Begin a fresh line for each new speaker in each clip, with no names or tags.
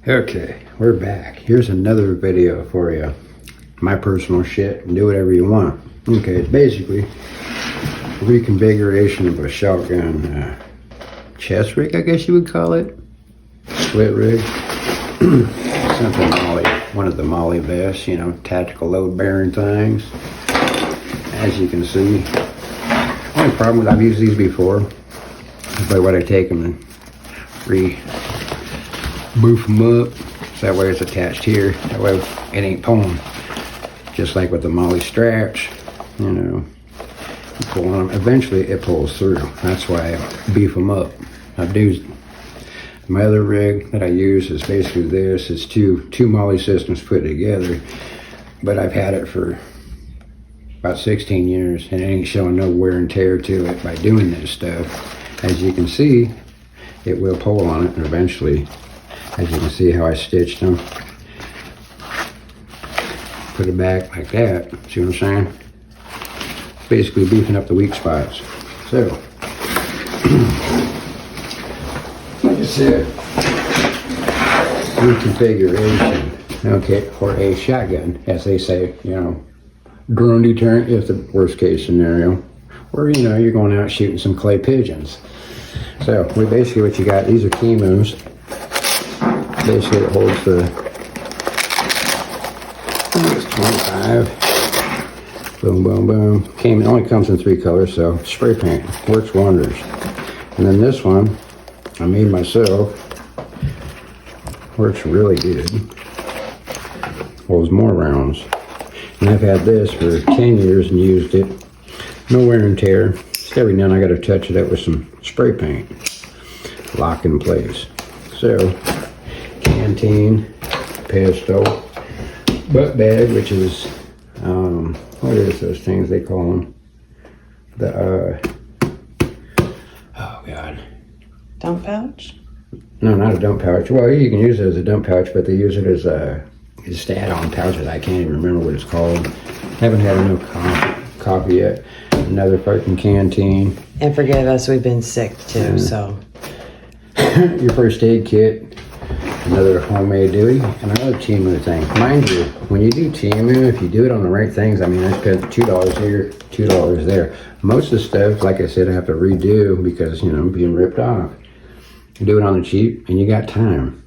Okay, we're back. Here's another video for you. My personal shit, do whatever you want. Okay, it's basically a reconfiguration of a shotgun chest rig, I guess you would call it. Split rig. Something Molly, one of the Molly vests, you know, tactical load bearing things. As you can see, only problem is I've used these before, but what I take them and boof them up, so that way it's attached here, that way it ain't pulling. Just like with the Molly straps, you know, you pull on them, eventually it pulls through. That's why I beef them up. I do. My other rig that I use is basically this. It's two Molly systems put together, but I've had it for about 16 years and it ain't showing no wear and tear to it by doing this stuff. As you can see, it will pull on it, and eventually, as you can see how I stitched them, put it back like that. See what I'm saying? Basically beefing up the weak spots. So, like I said, reconfiguration, okay, for a shotgun, as they say, you know, drone deterrent is the worst case scenario, or, you know, you're going out shooting some clay pigeons. So, we basically, what you got, these are Kemus. Basically, it holds the, it's 25. Boom, boom, boom. It only comes in 3 colors, so spray paint works wonders. And then this one, I made myself. Works really good. Holds more rounds. And I've had this for 10 years and used it. No wear and tear. Just every now and then I got to touch it up with some spray paint. Lock in place. So, canteen, pistol, butt bag, which is, what is those things they call them? The, oh God.
Dump pouch?
No, not a dump pouch. Well, you can use it as a dump pouch, but they use it as a, just to add on pouches. I can't even remember what it's called. Haven't had enough coffee yet. Another fucking canteen.
And forgive us, we've been sick too, so.
Your first aid kit. Another homemade duty, and another Temu thing. Mind you, when you do Temu, if you do it on the right things, I mean, I spent $2 here, $2 there. Most of the stuff, like I said, I have to redo because, you know, I'm being ripped off. Do it on the cheap, and you got time.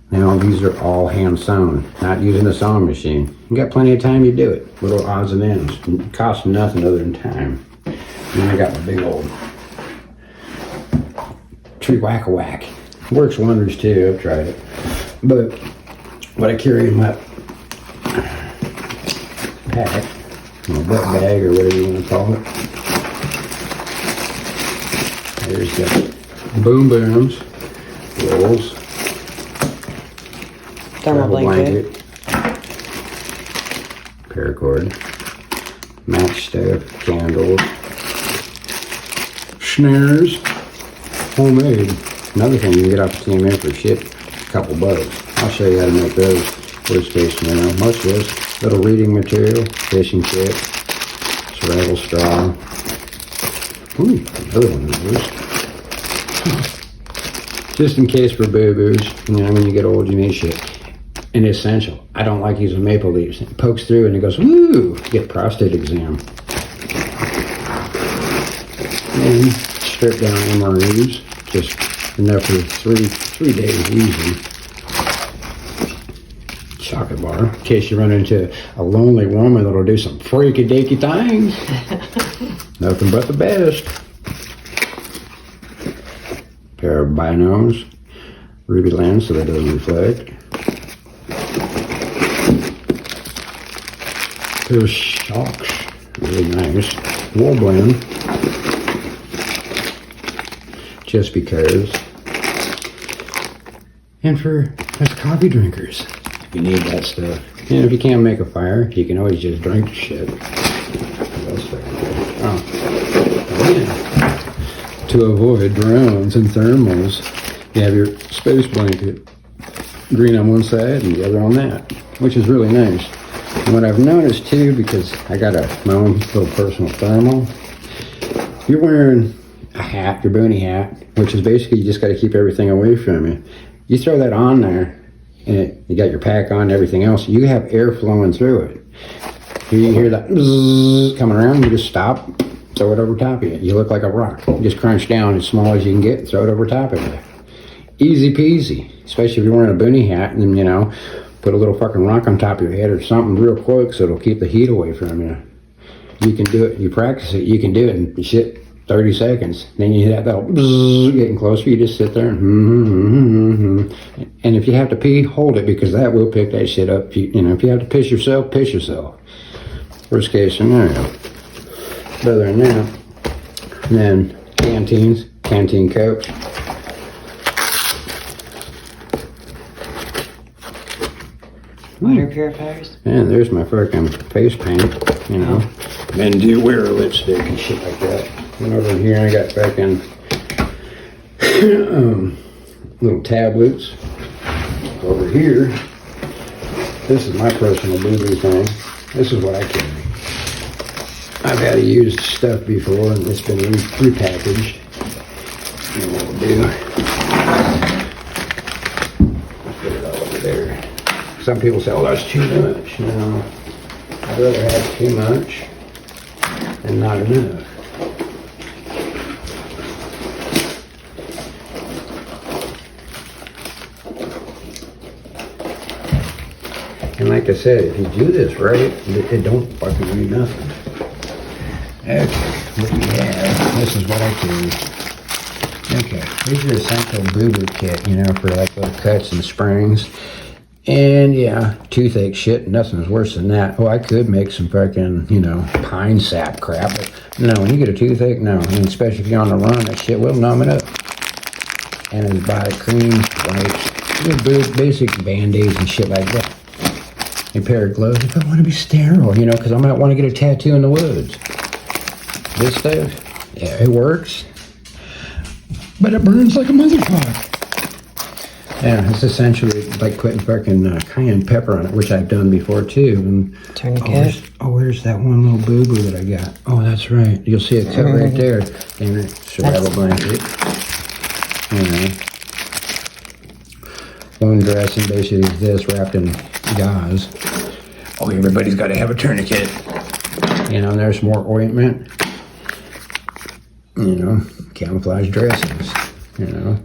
Now, these are all hand sewn, not using a sewing machine. You got plenty of time, you do it. Little odds and ends. It costs nothing other than time. And then I got my big old tree whack-a-whack. Works wonders too, I've tried it. But what I carry in my pack, my butt bag or whatever you want to call it. There's the boom booms, rolls,
Thermal blanket,
paracord, match stuff, candles, snares, homemade. Another thing you can get off the TMA for shit, a couple bucks. I'll show you how to make those. Worst case scenario. Most of this little reading material, fishing kit, survival straw. Ooh, another one of those. Just in case for boo-boos. You know, when you get old, you need shit. And essential. I don't like using maple leaves. It pokes through and it goes, woo! Get prostate exam. And strip down MREs. Just enough for three days easy. Chocolate bar, in case you run into a lonely woman that'll do some freaky deaky things. Nothing but the best. Pair of binos, ruby lens so that doesn't reflect. Pair of shocks, really nice. Wool blend, just because. And for us coffee drinkers, you need that stuff. And if you can't make a fire, you can always just drink the shit. Oh. To avoid drones and thermals, you have your space blanket, green on one side and the other on that, which is really nice. And what I've noticed too, because I got my own little personal thermal, you're wearing a hat, your boonie hat, which is basically you just got to keep everything away from you. You throw that on there, and you got your pack on and everything else, you have air flowing through it. You hear that bzzz coming around, you just stop, throw it over top of you. You look like a rock. You just crunch down as small as you can get, throw it over top of you. Easy peasy, especially if you're wearing a boonie hat and, you know, put a little fucking rock on top of your head or something real quick so it'll keep the heat away from you. You can do it, you practice it, you can do it in shit 30 seconds. Then you hit that little bzzz, getting closer, you just sit there and and if you have to pee, hold it, because that will pick that shit up. You know, if you have to piss yourself, piss yourself. Worst case scenario. But other than that, then canteen coach.
Water purifiers.
And there's my fucking face paint, you know. Men do wear a lipstick and shit like that. And over here I got fucking little tablets. Over here, this is my personal boo-boo thing. This is what I carry. I've had used stuff before and it's been repackaged. And what we'll do, put it all over there. Some people say, oh, that's too much. No, I'd rather have too much and not enough. And like I said, if you do this right, it don't fucking mean nothing. Okay, what we have, this is what I carry. Okay, here's your essential boo-boo kit, you know, for like little cuts and springs. And yeah, toothache shit, nothing's worse than that. Oh, I could make some fucking, you know, pine sap crap, but no, when you get a toothache, no. And especially if you're on the run, that shit will numb it up. And it's buy cream, wipes, basic band-aids and shit like that. A pair of gloves if I want to be sterile, you know, because I might want to get a tattoo in the woods. This stuff, yeah, it works, but it burns like a motherfucker. Yeah, it's essentially like putting fucking cayenne pepper on it, which I've done before too. And
Tourniquet.
Where's that one little boo-boo that I got? Oh, that's right. You'll see it cut right there. Damn it, survival blanket. You know, wound dressing basically is this wrapped in gauze. Oh, everybody's got to have a tourniquet. You know, there's more ointment. You know, camouflage dressings. You know.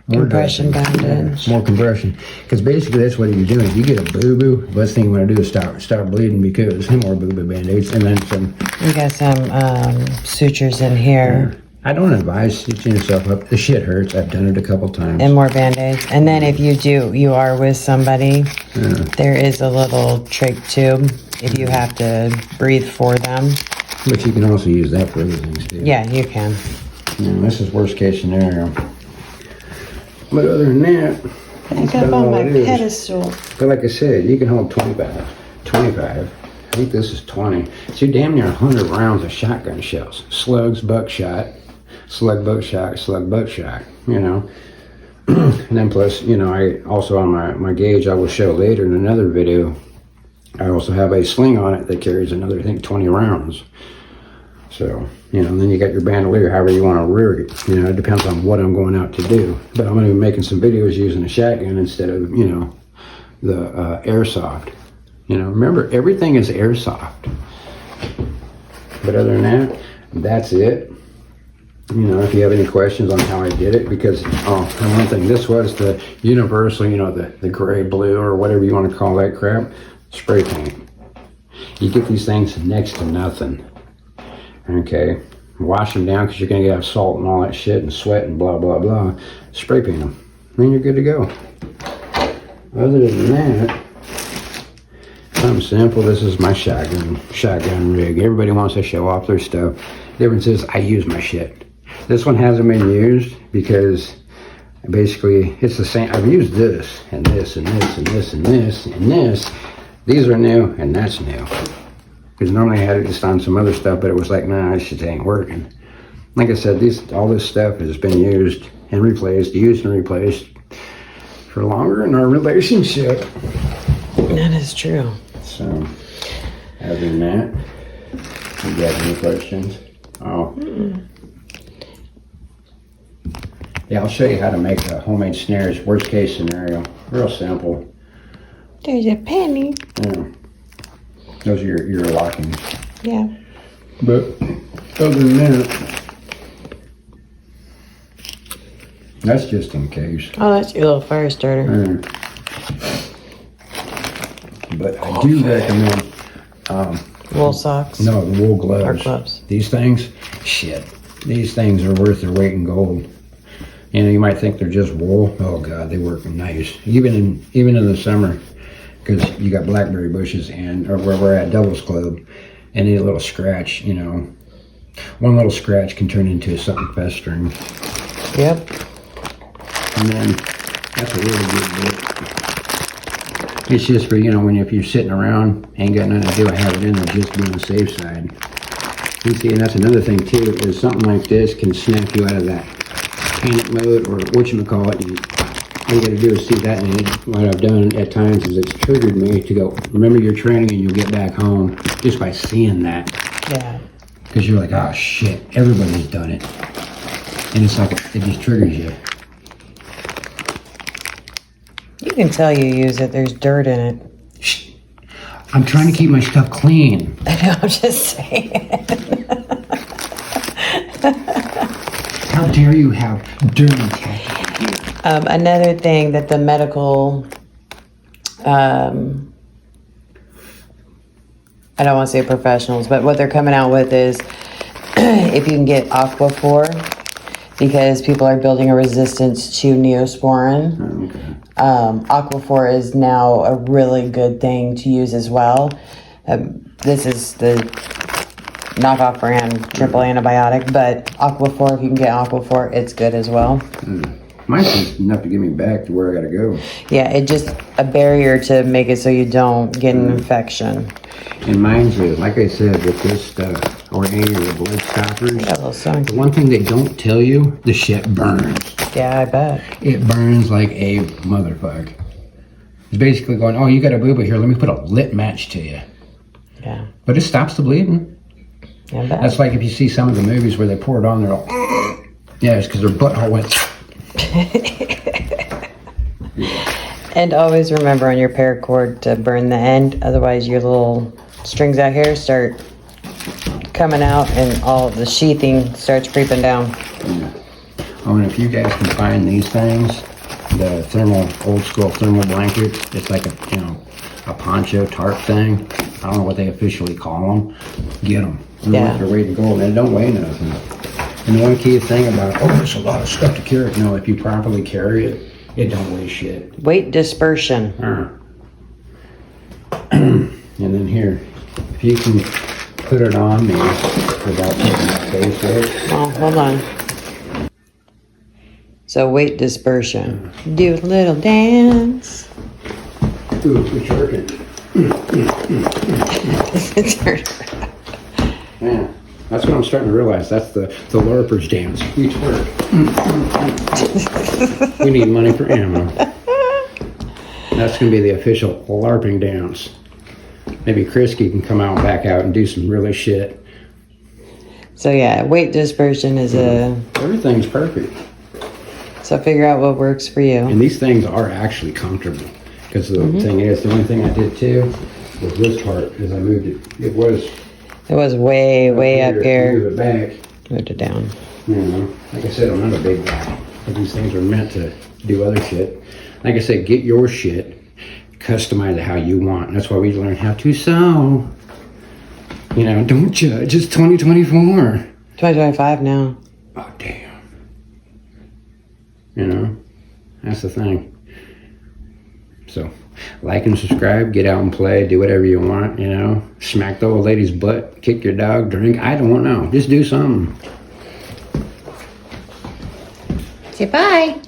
More
Compression bandage.
More compression. Because basically that's what you're doing. If you get a boo-boo, the best thing you want to do is stop bleeding, because more boo-boo band-aids. And then some...
You got some sutures in here.
I don't advise stitching yourself up. The shit hurts. I've done it a couple times.
And more band-aids. And then if you are with somebody, there is a little trach tube if you have to breathe for them.
But you can also use that for other things too.
Yeah, you can.
This is worst case scenario. But other than that,
Pick up on my pedestal.
but like I said, you can hold 25. I think this is 20. So you're damn near 100 rounds of shotgun shells. Slugs, buckshot, slug, buckshot, you know. And then plus, you know, I also on my gauge, I will show later in another video, I also have a sling on it that carries another, I think, 20 rounds. So, you know, and then you got your bandolier, however you want to rear it. You know, it depends on what I'm going out to do. But I'm going to be making some videos using a shotgun instead of, you know, the airsoft. You know, remember, everything is airsoft. But other than that, that's it. You know, if you have any questions on how I did it, because, and one thing, this was the universal, you know, the gray, blue, or whatever you want to call that crap, spray paint. You get these things next to nothing. Okay, wash them down because you're going to have salt and all that shit and sweat and blah, blah, blah. Spray paint them. Then you're good to go. Other than that, something simple. This is my shotgun rig. Everybody wants to show off their stuff. Difference is I use my shit. This one hasn't been used because basically it's the same. I've used this and this and this and this and this and this. These are new and that's new. Because normally I had it just on some other stuff, but it was like, nah, this shit ain't working. Like I said, all this stuff has been used and replaced for longer in our relationship.
That is true.
So, other than that, you got any questions? Oh. Yeah, I'll show you how to make homemade snares. Worst case scenario. Real simple.
There's a penny.
Yeah. Those are your lockings.
Yeah.
But other than that, that's just in case.
Oh, that's your little fire starter.
But I do recommend
Wool socks.
no the wool gloves.
Or gloves.
These things, shit. These things are worth their weight in gold. You know, you might think they're just wool. Oh God, they work nice. Even in the summer, because you got blackberry bushes or where we're at Devil's Club, and any little scratch, you know, one little scratch can turn into something festering.
Yep.
And then that's a really good bit. It's just for, you know, if you're sitting around, ain't got nothing to do, I have it in there just to be on the safe side. You see, and that's another thing too, is something like this can snap you out of that panic mode, or whatchamacallit. All you gotta do is see that, and what I've done at times is it's triggered me to go, remember your training and you'll get back home just by seeing that.
Yeah.
Because you're like, oh shit, everybody's done it. And it's like, it just triggers you.
You can tell you use it. There's dirt in it.
Shh. I'm trying to keep my stuff clean.
I know, I'm just saying.
How dare you have dirty tattoo?
Another thing that the medical, I don't want to say professionals, but what they're coming out with is if you can get Aquaphor, because people are building a resistance to Neosporin.
Okay.
Aquaphor is now a really good thing to use as well. This is the knockoff brand triple antibiotic, but Aquaphor, if you can get Aquaphor, it's good as well.
Mine's just enough to get me back to where I gotta go.
Yeah, it just a barrier to make it so you don't get an infection.
And mine's like I said, with this stuff, or any of the blood stoppers,
Got a little sun.
the one thing they don't tell you, the shit burns.
Yeah, I bet.
It burns like a motherfucker. It's basically going, oh, you got a boo-boo here, let me put a lit match to you.
Yeah,
But it stops the bleeding.
I bet.
That's like if you see some of the movies where they pour it on, they're all, yeah, it's because their butthole went.
And always remember on your paracord to burn the end, otherwise your little strings out here start coming out and all of the sheathing starts creeping down.
Yeah. Oh, and if you guys can find these things, the old school thermal blankets, it's like a poncho tarp thing. I don't know what they officially call them. Get them.
Yeah.
They're weight in gold, and it don't weigh nothing. And the one key thing about, there's a lot of stuff to carry. No, if you properly carry it, it don't weigh shit.
Weight dispersion.
And then here, if you can put it on me without putting my face with.
Oh, hold on. So weight dispersion. Do a little dance.
Ooh, it's working. Yeah, that's what I'm starting to realize. That's the LARPers dance. We twerk. We need money for ammo. That's going to be the official LARPing dance. Maybe Krisky can come out and back out and do some really shit.
So yeah, weight dispersion is
Everything's perfect.
so figure out what works for you.
And these things are actually comfortable. Because the thing is, the only thing I did too with this part is I moved it. It was
way up here.
Move it back.
Moved it down.
You know, like I said, I'm not a big guy. But these things are meant to do other shit. Like I said, get your shit, customize it how you want. And that's why we learn how to sew. You know, don't judge. It's 2024.
2025 now.
Oh, damn. You know, that's the thing. So, like and subscribe, get out and play, do whatever you want, you know. Smack the old lady's butt, kick your dog, drink. I don't know. Just do something.
Say bye.